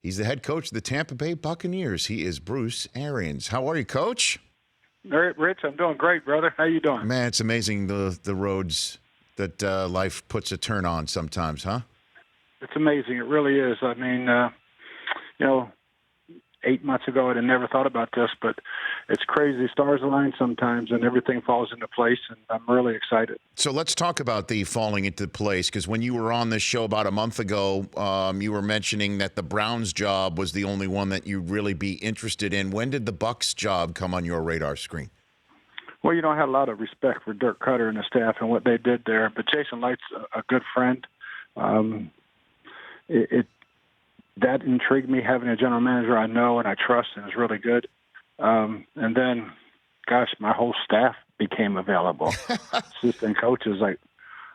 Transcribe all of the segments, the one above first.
He's the head coach of the Tampa Bay Buccaneers. He is Bruce Arians. How are you, Coach? Rich, I'm doing great, brother. How you doing? Man, it's amazing the roads that life puts a turn on sometimes, huh? It's amazing. It really is. I mean, 8 months ago, I'd have never thought about this, but it's crazy. Stars align sometimes, and everything falls into place, and I'm really excited. So let's talk about the falling into place, because when you were on this show about a month ago, you were mentioning that the Browns job was the only one that you'd really be interested in. When did the Bucs job come on your radar screen? Well, I had a lot of respect for Dirk Cutter and the staff and what they did there, but Jason Light's a good friend. That intrigued me, having a general manager I know and I trust and is really good. And then, gosh, my whole staff became available. Assistant coaches,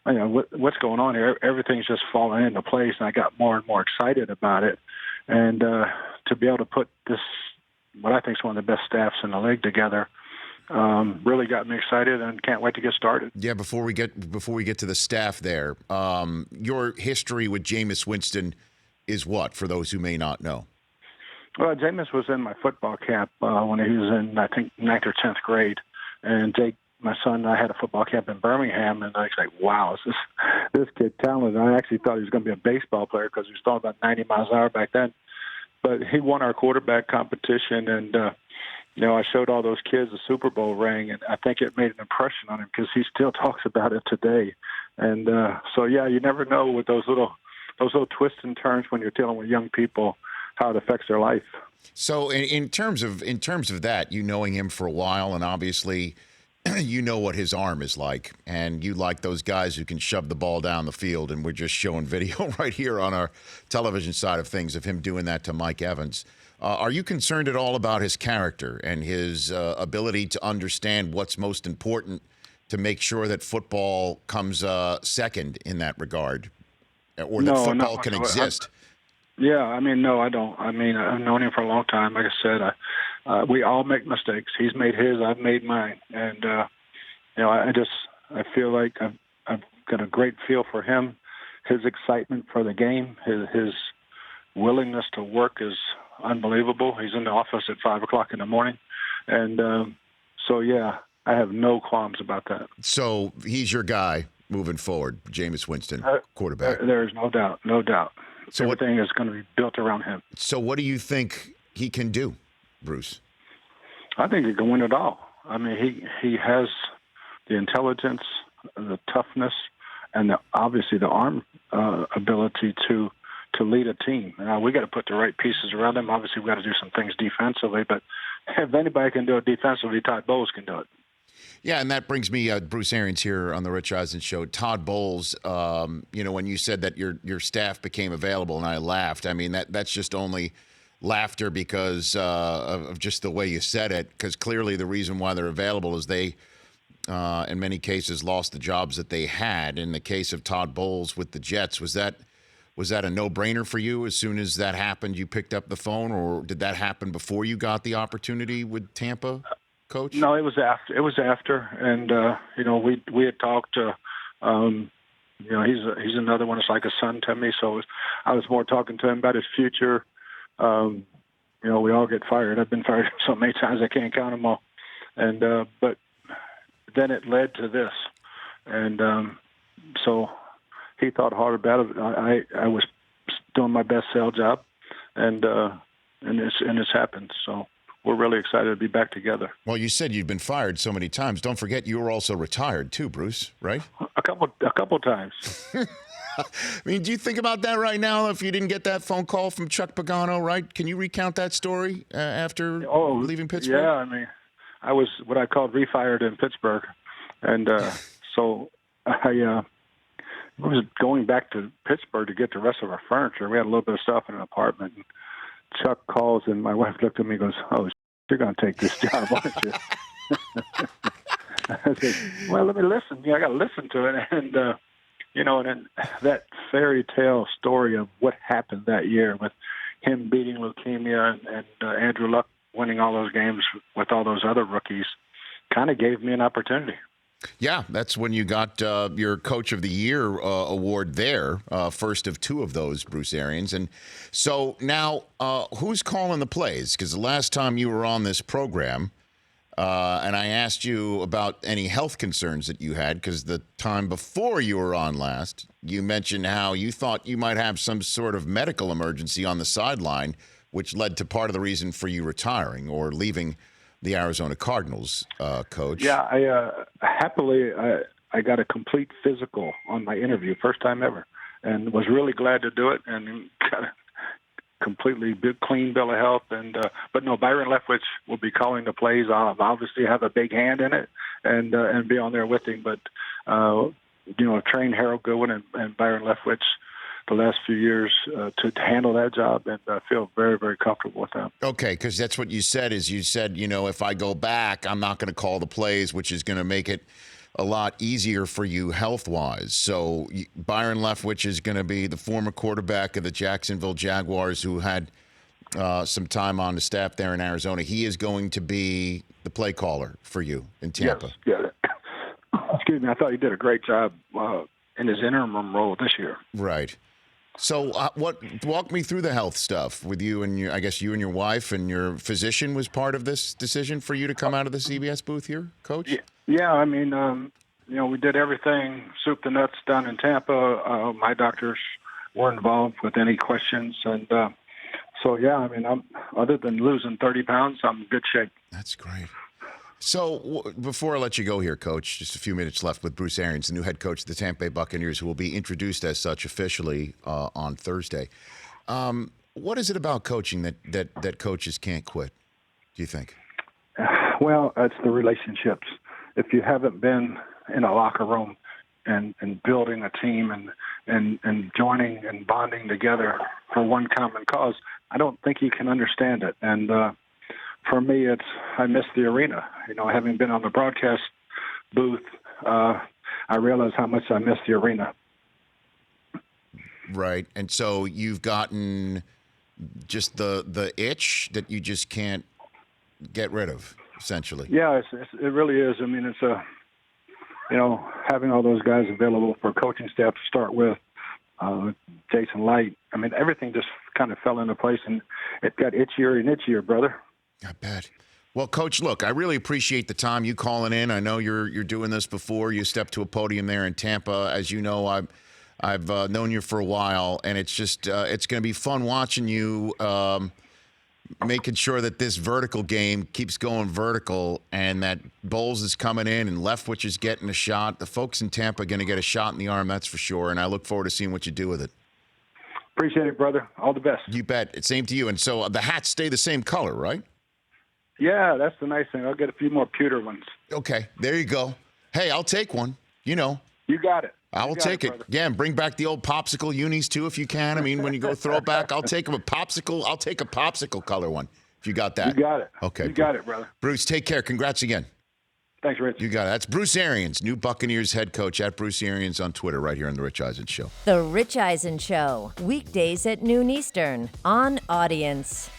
what's going on here? Everything's just falling into place, and I got more and more excited about it. And to be able to put this, what I think is one of the best staffs in the league together, really got me excited and can't wait to get started. Yeah, before we get to the staff there, your history with Jameis Winston is what, for those who may not know? Well, Jameis was in my football camp when he was in, I think, 9th or 10th grade. And Jake, my son, and I had a football camp in Birmingham, and I was like, wow, is this kid talented? I actually thought he was going to be a baseball player because he was throwing about 90 miles an hour back then. But he won our quarterback competition, and I showed all those kids the Super Bowl ring, and I think it made an impression on him because he still talks about it today. And you never know with those little twists and turns when you're dealing with young people, how it affects their life. So in terms of that, you knowing him for a while, and obviously you know what his arm is like, and you like those guys who can shove the ball down the field, and we're just showing video right here on our television side of things of him doing that to Mike Evans. Are you concerned at all about his character and his ability to understand what's most important to make sure that football comes second in that regard, or that football can exist? No, I don't. I mean, I've known him for a long time. Like I said, we all make mistakes. He's made his, I've made mine. And, I feel like I've got a great feel for him, his excitement for the game, his willingness to work is unbelievable. He's in the office at 5 o'clock in the morning. And I have no qualms about that. So he's your guy moving forward, Jameis Winston, quarterback. There is no doubt, no doubt. So everything is going to be built around him. So what do you think he can do, Bruce? I think he can win it all. I mean, he has the intelligence, the toughness, and obviously the arm ability to lead a team. Now, we got to put the right pieces around him. Obviously, we got to do some things defensively, but if anybody can do it defensively, Todd Bowles can do it. Yeah, and that brings me, Bruce Arians here on the Rich Eisen Show. Todd Bowles, when you said that your staff became available, and I laughed. I mean, that's just only laughter because of just the way you said it, because clearly the reason why they're available is they, in many cases, lost the jobs that they had. In the case of Todd Bowles with the Jets, was that a no-brainer for you? As soon as that happened, you picked up the phone, or did that happen before you got the opportunity with Tampa? Coach? No, it was after, and we had talked. He's another one. It's like a son to me. So I was more talking to him about his future. We all get fired. I've been fired so many times I can't count them all. And but then it led to this, and so he thought hard about it. I was doing my best sales job, and it's happened. So. We're really excited to be back together. Well, you said you've been fired so many times. Don't forget you were also retired too, Bruce, right? A couple times. I mean, do you think about that right now if you didn't get that phone call from Chuck Pagano, right? Can you recount that story after leaving Pittsburgh? Yeah, I mean, I was what I called refired in Pittsburgh. And so I was going back to Pittsburgh to get the rest of our furniture. We had a little bit of stuff in an apartment. And Chuck calls, and my wife looked at me and goes, "Oh, you're going to take this job, aren't you?" I said, "Well, let me listen. I got to listen to it." And, and then that fairy tale story of what happened that year with him beating leukemia and Andrew Luck winning all those games with all those other rookies kind of gave me an opportunity. Yeah, that's when you got your Coach of the Year award there, first of two of those, Bruce Arians. And so now, who's calling the plays? Because the last time you were on this program, and I asked you about any health concerns that you had, because the time before you were on last, you mentioned how you thought you might have some sort of medical emergency on the sideline, which led to part of the reason for you retiring or leaving the Arizona Cardinals, Coach. Yeah, I got a complete physical on my interview, first time ever, and was really glad to do it, and got a completely clean bill of health. And but no, Byron Leftwich will be calling the plays. I'll obviously have a big hand in it and be on there with him. But trained Harold Goodwin and Byron Leftwich the last few years to handle that job, and I feel very, very comfortable with them. Okay, because that's what you said, if I go back, I'm not going to call the plays, which is going to make it a lot easier for you health-wise. So Byron Leftwich is going to be the former quarterback of the Jacksonville Jaguars who had some time on the staff there in Arizona. He is going to be the play caller for you in Tampa. Yes, yeah. Excuse me, I thought he did a great job in his interim role this year. Right. So walk me through the health stuff with you and you and your wife and your physician was part of this decision for you to come out of the CBS booth here, Coach? Yeah, I mean, we did everything, soup to nuts, down in Tampa. My doctors weren't involved with any questions. And other than losing 30 pounds, I'm in good shape. That's great. So before I let you go here, Coach, just a few minutes left with Bruce Arians, the new head coach of the Tampa Bay Buccaneers, who will be introduced as such officially on Thursday. What is it about coaching that coaches can't quit, do you think? Well, it's the relationships. If you haven't been in a locker room and building a team and joining and bonding together for one common cause, I don't think you can understand it. And for me, I miss the arena. Having been on the broadcast booth, I realize how much I miss the arena. Right. And so you've gotten just the itch that you just can't get rid of, essentially. Yeah, it really is. I mean, it's having all those guys available for coaching staff to start with, Jason Light. I mean, everything just kind of fell into place, and it got itchier and itchier, brother. I bet. Well, Coach, look, I really appreciate the time you calling in. I know you're doing this before you stepped to a podium there in Tampa. As you know, I've known you for a while, and it's just it's going to be fun watching you making sure that this vertical game keeps going vertical and that Bowles is coming in and Leftwich is getting a shot. The folks in Tampa are going to get a shot in the arm, that's for sure, and I look forward to seeing what you do with it. Appreciate it, brother. All the best. You bet. Same to you. And so the hats stay the same color, right? Yeah, that's the nice thing. I'll get a few more pewter ones. Okay, there you go. Hey, I'll take one. You got it. I will take it. Yeah, and bring back the old popsicle unis too, if you can. I mean, when you go throw it back, I'll take them a popsicle. I'll take a popsicle color one if you got that. You got it. Okay. You got it, brother. Bruce, take care. Congrats again. Thanks, Rich. You got it. That's Bruce Arians, new Buccaneers head coach, at Bruce Arians on Twitter, right here on The Rich Eisen Show. The Rich Eisen Show, weekdays at noon Eastern on Audience.